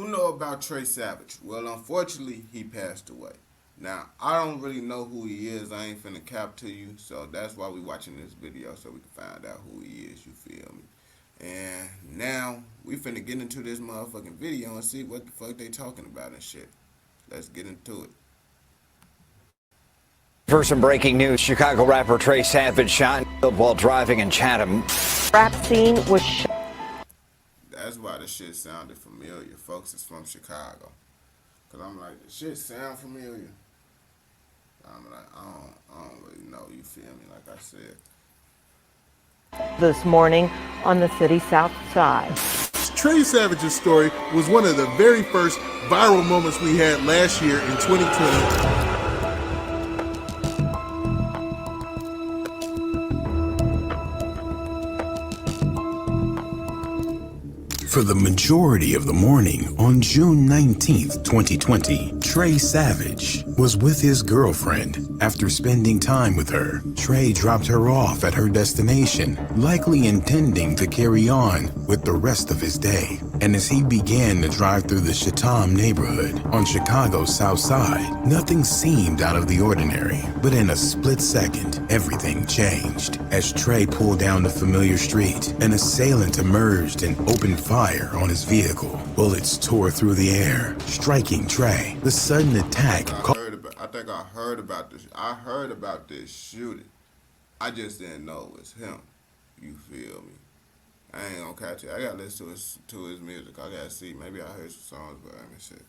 Who know about Trey Savage? Well, unfortunately, he passed away. Now, I don't really know who he is. I ain't finna cap to you. So that's why we watching this video, so we can find out who he is, you feel me? And now, we finna get into this motherfucking video and see what the fuck they talking about and shit. Let's get into it. For some breaking news, Chicago rapper Trey Savage shot and killed while driving in Chatham. Rap scene was shot. That's why the shit sounded familiar. Folks is from Chicago. Cause I'm like, the shit sound familiar. I'm like, I don't really know, you feel me, like I said. This morning on the city's south side. Trey Savage's story was one of the very first viral moments we had last year in 2020. For the majority of the morning on June 19th, 2020, Trey Savage was with his girlfriend. After spending time with her, Trey dropped her off at her destination, likely intending to carry on with the rest of his day. And as he began to drive through the Chatham neighborhood on Chicago's south side, nothing seemed out of the ordinary. But in a split second, everything changed. As Trey pulled down the familiar street, an assailant emerged and opened fire on his vehicle. Bullets tore through the air, striking Trey. The sudden attack. I think I heard about this. I heard about this shooting. I just didn't know it was him. You feel me? I ain't gonna catch it. I gotta listen to his music. I gotta see. Maybe I heard some songs, but I mean shit.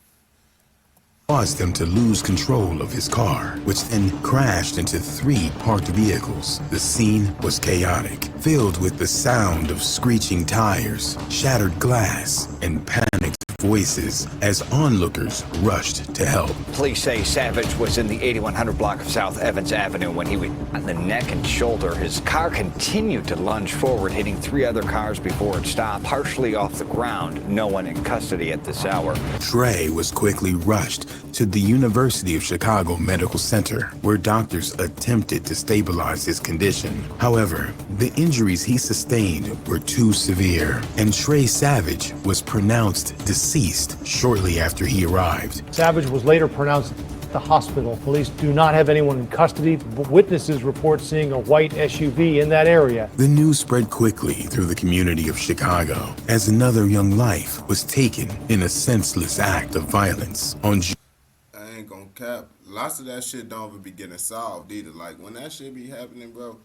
Caused him to lose control of his car, which then crashed into 3 parked vehicles. The scene was chaotic, filled with the sound of screeching tires, shattered glass, and panicked voices as onlookers rushed to help. Police say Savage was in the 8100 block of South Evans Avenue when he was on the neck and shoulder. His car continued to lunge forward, hitting 3 other cars before it stopped, partially off the ground. No one in custody at this hour. Trey was quickly rushed to the University of Chicago Medical Center, where doctors attempted to stabilize his condition. However, the injuries he sustained were too severe, and Trey Savage was pronounced deceased shortly after he arrived. Savage was later pronounced at the hospital. Police do not have anyone in custody, but witnesses report seeing a white SUV in that area. The news spread quickly through the community of Chicago as another young life was taken in a senseless act of violence. I ain't gonna cap. Lots of that shit don't even be getting solved either. Like, when that shit be happening, bro,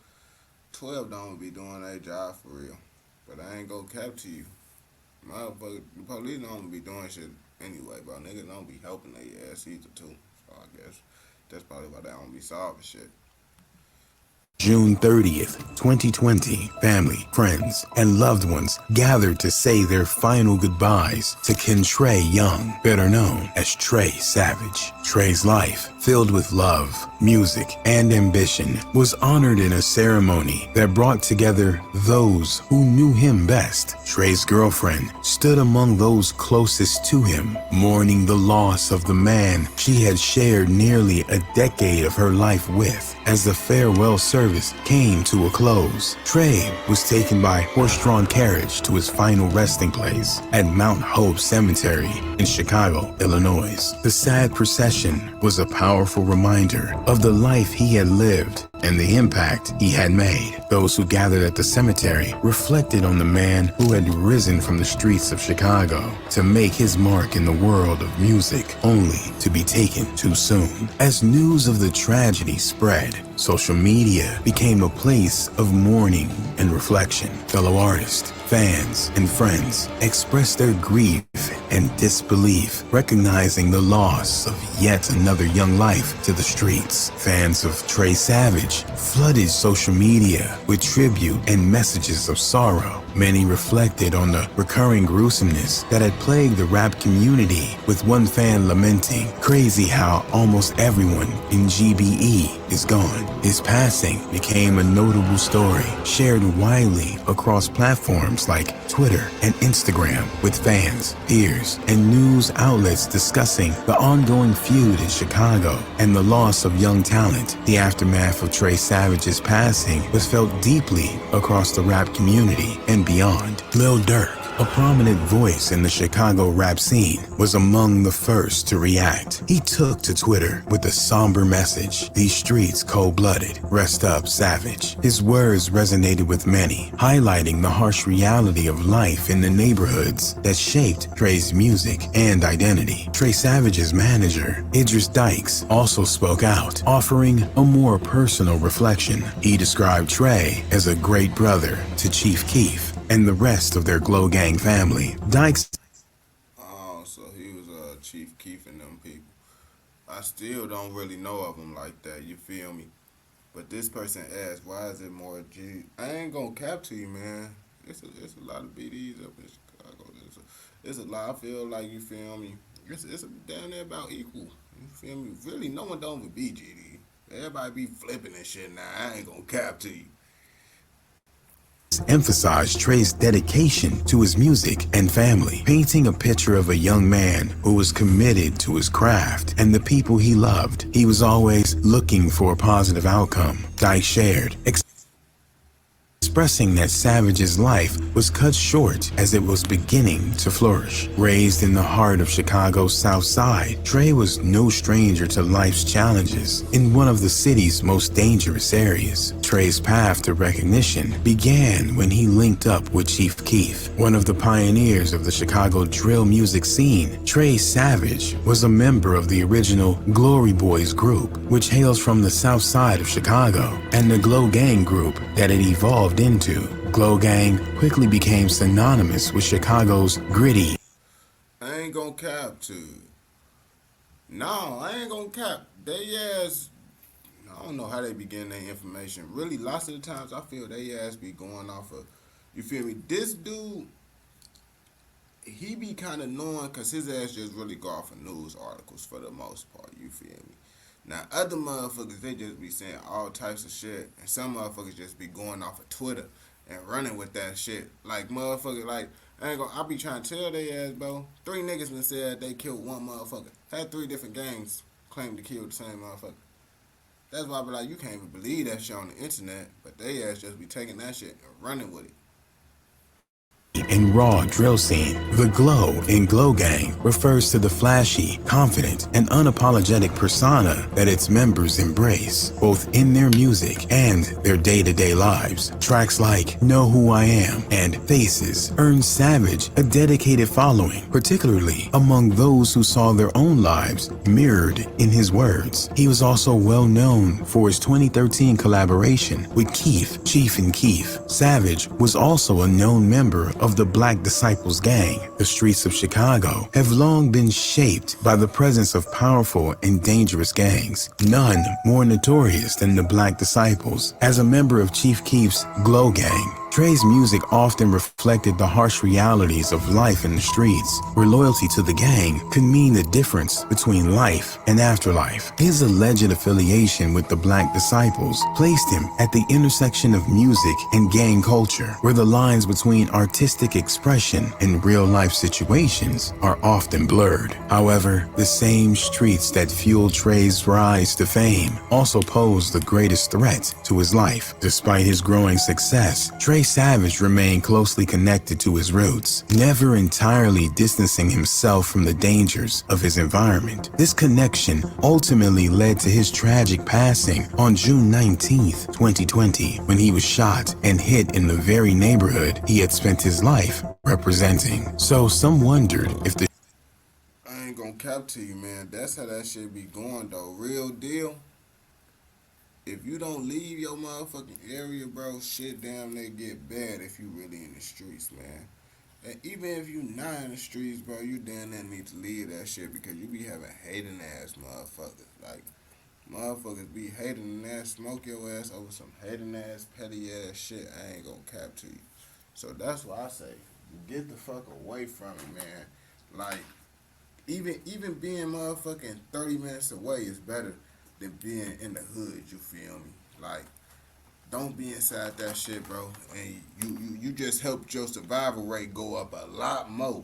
12 don't be doing their job for real. But I ain't gonna cap to you. Motherfucker, the police don't be doing shit anyway, bro. Niggas don't be helping their ass either, too. So I guess that's probably why they don't be solving shit. June 30th, 2020, family, friends, and loved ones gathered to say their final goodbyes to Trey Young, better known as Trey Savage. Trey's life, filled with love, music, and ambition, was honored in a ceremony that brought together those who knew him best. Trey's girlfriend stood among those closest to him, mourning the loss of the man she had shared nearly a decade of her life with. As the farewell service came to a close, Trey was taken by horse-drawn carriage to his final resting place at Mount Hope Cemetery in Chicago, Illinois. The sad procession was a powerful reminder of the life he had lived and the impact he had made. Those who gathered at the cemetery reflected on the man who had risen from the streets of Chicago to make his mark in the world of music, only to be taken too soon. As news of the tragedy spread, social media became a place of mourning and reflection. Fellow artists, fans, and friends expressed their grief and disbelief, recognizing the loss of yet another young life to the streets. Fans of Trey Savage flooded social media with tribute and messages of sorrow. Many reflected on the recurring gruesomeness that had plagued the rap community, with one fan lamenting, "Crazy how almost everyone in GBE is gone." His passing became a notable story, shared widely across platforms like Twitter and Instagram, with fans, peers, and news outlets discussing the ongoing feud in Chicago and the loss of young talent. The aftermath of Trey Savage's passing was felt deeply across the rap community and beyond. Lil Durk, a prominent voice in the Chicago rap scene, was among the first to react. He took to Twitter with a somber message: "These streets cold-blooded. Rest up, Savage." His words resonated with many, highlighting the harsh reality of life in the neighborhoods that shaped Trey's music and identity. Trey Savage's manager, Idris Dykes, also spoke out, offering a more personal reflection. He described Trey as a great brother to Chief Keef and the rest of their Glow Gang family. Dykes. Oh, so he was Chief Keef and them people. I still don't really know of them like that, you feel me? But this person asked, why is it more G? I ain't gonna cap to you, man. It's a lot of BDs up in Chicago. It's a lot. I feel like, you feel me? It's down there about equal. You feel me? Really, no one don't be GD. Everybody be flipping and shit now. I ain't gonna cap to you. Emphasized Trey's dedication to his music and family, painting a picture of a young man who was committed to his craft and the people he loved. He was always looking for a positive outcome. Dyke shared, expressing that Savage's life was cut short as it was beginning to flourish. Raised in the heart of Chicago's South Side, Trey was no stranger to life's challenges. In one of the city's most dangerous areas, Trey's path to recognition began when he linked up with Chief Keef, one of the pioneers of the Chicago drill music scene. Trey Savage was a member of the original Glory Boys group, which hails from the South Side of Chicago, and the Glow Gang group that it evolved into. Glow Gang quickly became synonymous with Chicago's gritty. I ain't gonna cap to you. No, I ain't gonna cap. They ass, I don't know how they be getting their information. Really, lots of the times I feel they ass be going off of, you feel me? This dude, he be kind of knowing because his ass just really go off of news articles for the most part, you feel me? Now, other motherfuckers, they just be saying all types of shit. And some motherfuckers just be going off of Twitter and running with that shit. Like, motherfuckers, like, I be trying to tell they ass, bro. 3 niggas been said they killed one motherfucker. Had 3 different gangs claim to kill the same motherfucker. That's why I be like, you can't even believe that shit on the internet. But they ass just be taking that shit and running with it. And raw drill scene. The glow in Glow Gang refers to the flashy, confident, and unapologetic persona that its members embrace, both in their music and their day-to-day lives. Tracks like Know Who I Am and Faces earned Savage a dedicated following, particularly among those who saw their own lives mirrored in his words. He was also well known for his 2013 collaboration with Keef, Chief and Keef. Savage was also a known member of the Black Disciples Gang. The streets of Chicago have long been shaped by the presence of powerful and dangerous gangs, none more notorious than the Black Disciples. As a member of Chief Keef's Glow Gang, Trey's music often reflected the harsh realities of life in the streets, where loyalty to the gang could mean the difference between life and afterlife. His alleged affiliation with the Black Disciples placed him at the intersection of music and gang culture, where the lines between artistic expression and real-life situations are often blurred. However, the same streets that fueled Trey's rise to fame also posed the greatest threat to his life. Despite his growing success, Trey Savage remained closely connected to his roots, never entirely distancing himself from the dangers of his environment. This connection ultimately led to his tragic passing on June 19th, 2020, when he was shot and hit in the very neighborhood he had spent his life representing. So some wondered if the I ain't gonna cap to you, man. That's how that shit be going, though. Real deal. If you don't leave your motherfucking area, bro, shit damn near get bad if you really in the streets, man. And even if you not in the streets, bro, you damn near need to leave that shit because you be having hating ass motherfuckers. Like, motherfuckers be hating ass, smoke your ass over some hating ass, petty ass shit. I ain't gonna cap to you. So that's why I say, get the fuck away from it, man. Like, even being motherfucking 30 minutes away is better than being in the hood, you feel me? Like, don't be inside that shit, bro. And you just helped your survival rate go up a lot more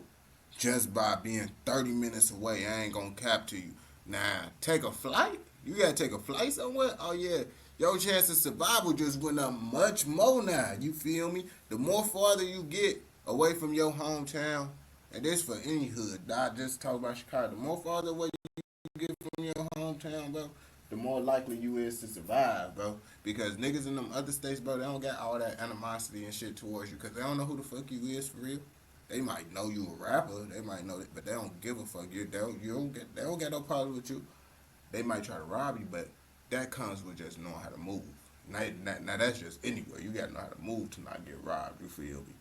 just by being 30 minutes away. I ain't gonna cap to you. Now, take a flight? You gotta take a flight somewhere? Oh yeah, your chance of survival just went up much more now, you feel me? The more farther you get away from your hometown, and this for any hood, not just talk about Chicago. The more farther away you get from your hometown, bro, the more likely you is to survive, bro. Because niggas in them other states, bro, they don't got all that animosity and shit towards you, because they don't know who the fuck you is for real. They might know you a rapper, they might know it, but they don't give a fuck. They don't get no problem with you. They might try to rob you, but that comes with just knowing how to move. Now that's just anywhere. You gotta know how to move to not get robbed. You feel me?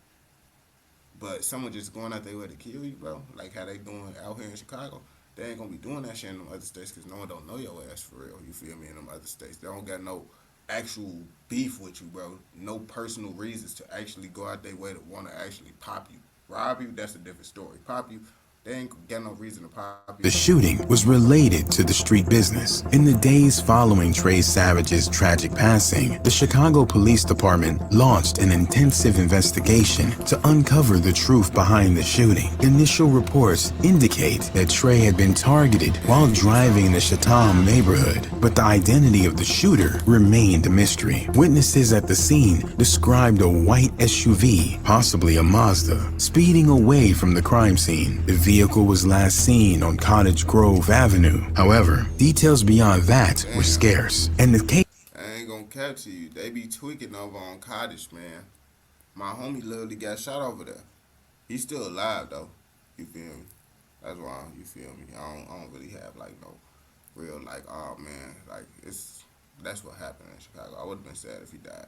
But someone just going out there way to kill you, bro, like how they doing out here in Chicago, they ain't gonna be doing that shit in them other states because no one don't know your ass for real. You feel me? In them other states, they don't got no actual beef with you, bro. No personal reasons to actually go out their way to want to actually pop you. Rob you, that's a different story. Pop you, they ain't got no reason to pop you. The shooting was related to the street business. In the days following Trey Savage's tragic passing, the Chicago Police Department launched an intensive investigation to uncover the truth behind the shooting. Initial reports indicate that Trey had been targeted while driving in the Chatham neighborhood, but the identity of the shooter remained a mystery. Witnesses at the scene described a white SUV, possibly a Mazda, speeding away from the crime scene. The vehicle was last seen on Cottage Grove Avenue. However, details beyond that were scarce, and the case I ain't gonna cap to you. They be tweaking over on Cottage, man. My homie literally got shot over there. He's still alive though. You feel me? That's why you feel me. I don't really have like no real like, oh man, like that's what happened in Chicago. I would have been sad if he died,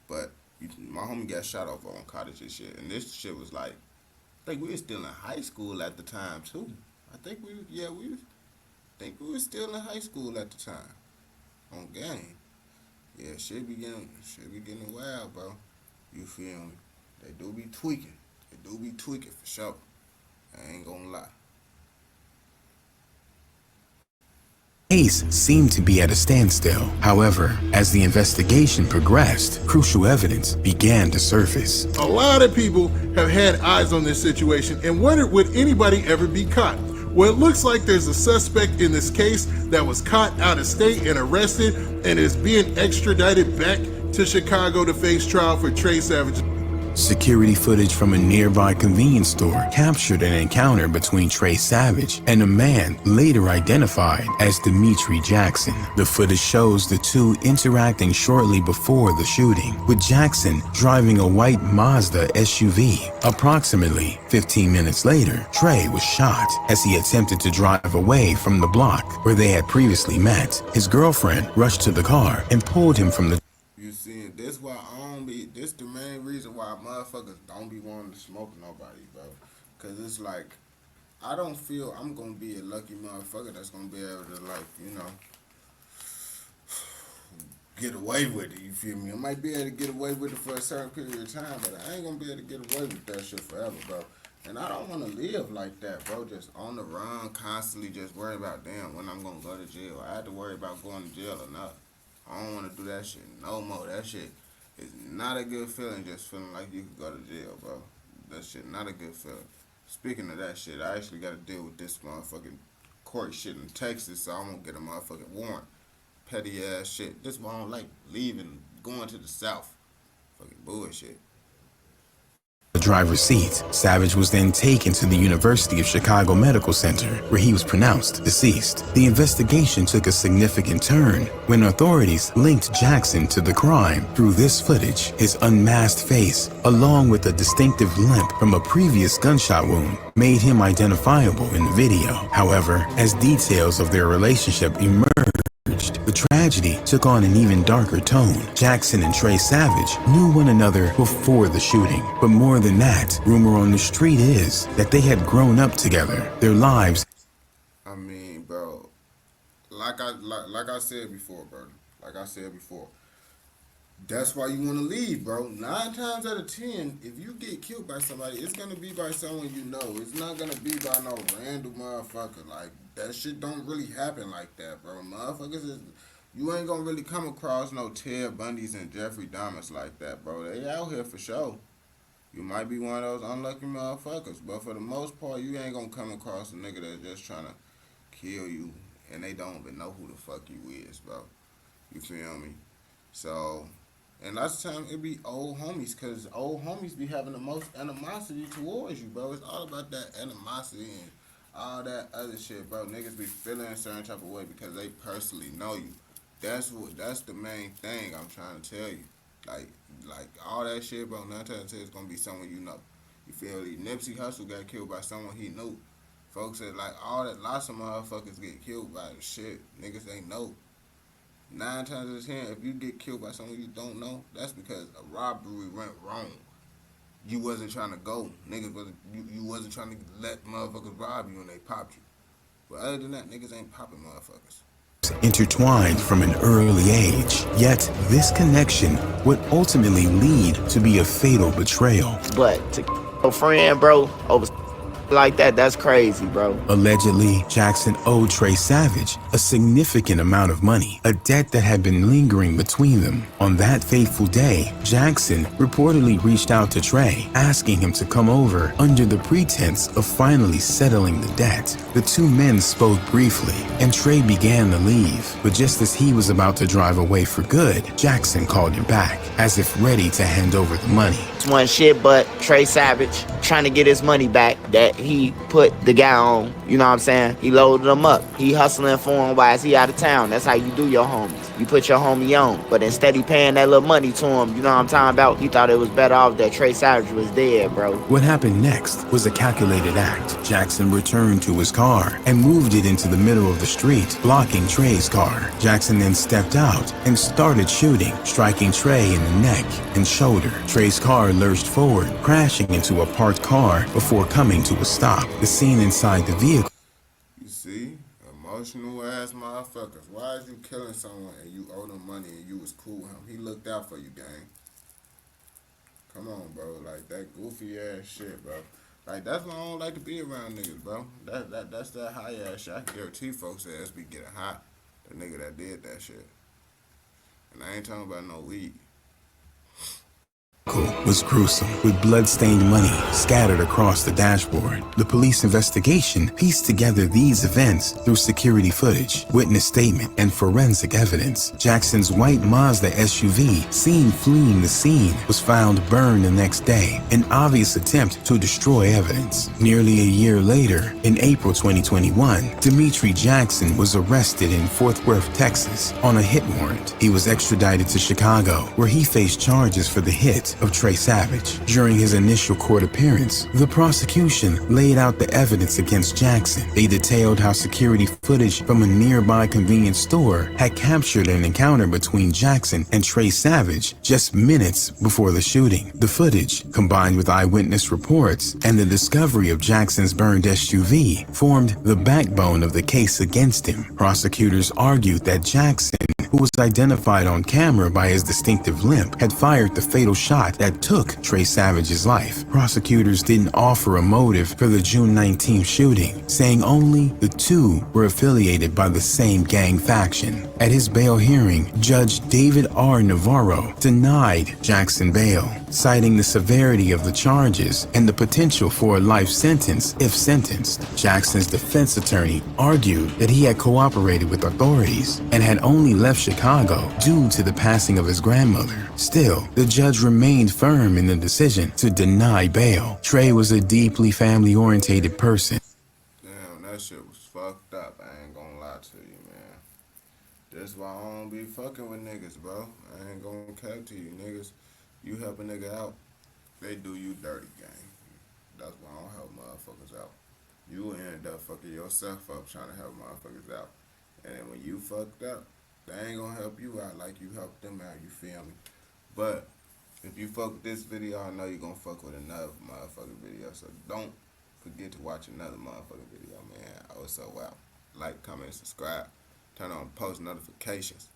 but my homie got shot over on Cottage and shit, and this shit was like, I think we were still in high school at the time too. I think think we were still in high school at the time. On game. Yeah, shit be getting wild, bro. You feel me? They do be tweaking. They do be tweaking for sure. I ain't gonna lie. case seemed to be at a standstill. However, as the investigation progressed, crucial evidence began to surface. A lot of people have had eyes on this situation and wondered, would anybody ever be caught? Well, it looks like there's a suspect in this case that was caught out of state and arrested and is being extradited back to Chicago to face trial for Trey Savage. Security footage from a nearby convenience store captured an encounter between Trey Savage and a man later identified as Dimitri Jackson. The footage shows the two interacting shortly before the shooting, with Jackson driving a white Mazda SUV. Approximately 15 minutes later, Trey was shot as he attempted to drive away from the block where they had previously met. His girlfriend rushed to the car and pulled him from the You see, this why I don't be. This the main reason why motherfuckers don't be wanting to smoke nobody, bro. Cause it's like, I don't feel I'm gonna be a lucky motherfucker that's gonna be able to, like, you know, get away with it. You feel me? I might be able to get away with it for a certain period of time, but I ain't gonna be able to get away with that shit forever, bro. And I don't want to live like that, bro. Just on the run, constantly just worry about, damn, when I'm gonna go to jail. I had to worry about going to jail or not. I don't want to do that shit no more. That shit is not a good feeling, just feeling like you could go to jail, bro. That shit not a good feeling. Speaking of that shit, I actually got to deal with this motherfucking court shit in Texas, so I'm going to get a motherfucking warrant. Petty ass shit. This why I don't like leaving, going to the South. Fucking bullshit. driver's seat. Savage was then taken to the University of Chicago Medical Center, where he was pronounced deceased. The investigation took a significant turn when authorities linked Jackson to the crime. Through this footage, his unmasked face, along with a distinctive limp from a previous gunshot wound, made him identifiable in the video. However, as details of their relationship emerged, the tragedy took on an even darker tone. Jackson and Trey Savage knew one another before the shooting, but more than that, rumor on the street is that they had grown up together. Their lives, I mean, bro, like I said before, bro. Like I said before, that's why you want to leave, bro. 9 times out of 10, if you get killed by somebody, it's gonna be by someone you know. It's not gonna be by no random motherfucker. Like, that shit don't really happen like that, bro. Motherfuckers is, you ain't gonna really come across no Ted Bundys and Jeffrey Dahmers like that, bro. They out here for sure. You might be one of those unlucky motherfuckers, but for the most part, you ain't gonna come across a nigga that's just trying to kill you and they don't even know who the fuck you is, bro. You feel me? So, And lots of times it be old homies, cause old homies be having the most animosity towards you, bro. It's all about that animosity and all that other shit, bro. Niggas be feeling a certain type of way because they personally know you. That's the main thing I'm trying to tell you. Like like all that shit, bro. 9 times out of 10 it's gonna be someone you know. You feel me? Nipsey Hussle got killed by someone he knew. Folks said like all that. Lots of motherfuckers get killed by the shit niggas ain't know. 9 times out of 10, if you get killed by someone you don't know, that's because a robbery went wrong. You wasn't trying to go, niggas wasn't. You wasn't trying to let motherfuckers rob you and they popped you. But other than that, niggas ain't popping motherfuckers. Intertwined from an early age. Yet, this connection would ultimately lead to be a fatal betrayal. But to a friend, bro, over like that, that's crazy, bro. Allegedly, Jackson owed Trey Savage a significant amount of money, a debt that had been lingering between them. On that fateful day, Jackson reportedly reached out to Trey, asking him to come over under the pretense of finally settling the debt. The two men spoke briefly, and Trey began to leave. But just as he was about to drive away for good, Jackson called him back, as if ready to hand over the money. It's one shit, but Trey Savage trying to get his money back that he put the guy on, you know what I'm saying? He loaded him up. He hustling for him while he out of town. That's how you do your homies. You put your homie on. But instead he paying that little money to him, you know what I'm talking about? He thought it was better off that Trey Savage was dead, bro. What happened next was a calculated act. Jackson returned to his car and moved it into the middle of the street, blocking Trey's car. Jackson then stepped out and started shooting, striking Trey in the neck and shoulder. Trey's car lurched forward, crashing into a parked car before coming to a stop. The scene inside the vehicle. You see, emotional ass motherfuckers. Why is you killing someone and you owe them money and you was cool with him? He looked out for you, gang. Come on, bro. Like that goofy ass shit, bro. Like that's why I don't like to be around niggas, bro. That's that high ass shit. I can guarantee folks' ass be getting hot. The nigga that did that shit. And I ain't talking about no weed. Was gruesome, with blood-stained money scattered across the dashboard. The police investigation pieced together these events through security footage, witness statement, and forensic evidence. Jackson's white Mazda SUV, seen fleeing the scene, was found burned the next day, an obvious attempt to destroy evidence. Nearly a year later, in April 2021, Demetri Jackson was arrested in Fort Worth, Texas, on a hit warrant. He was extradited to Chicago, where he faced charges for the hit of Trey Savage. During his initial court appearance, the prosecution laid out the evidence against Jackson. They detailed how security footage from a nearby convenience store had captured an encounter between Jackson and Trey Savage just minutes before the shooting. The footage, combined with eyewitness reports and the discovery of Jackson's burned SUV, formed the backbone of the case against him. Prosecutors argued that Jackson, who was identified on camera by his distinctive limp, had fired the fatal shot that took Trey Savage's life. Prosecutors didn't offer a motive for the June 19th shooting, saying only the two were affiliated by the same gang faction. At his bail hearing, Judge David R. Navarro denied Jackson bail, citing the severity of the charges and the potential for a life sentence if sentenced. Jackson's defense attorney argued that he had cooperated with authorities and had only left Chicago due to the passing of his grandmother. Still, the judge remained firm in the decision to deny bail. Trey was a deeply family-oriented person. Damn, that shit was fucked up. I ain't gonna lie to you, man. That's why I don't be fucking with niggas, bro. I ain't gonna cap to you, niggas. You help a nigga out, they do you dirty, gang. That's why I don't help motherfuckers out. You end up fucking yourself up trying to help motherfuckers out. And then when you fucked up, they ain't gonna help you out like you helped them out, you feel me? But if you fuck with this video, I know you're gonna fuck with another motherfucking video. So don't forget to watch another motherfucking video, man. Also, wow. Like, comment, and subscribe. Turn on post notifications.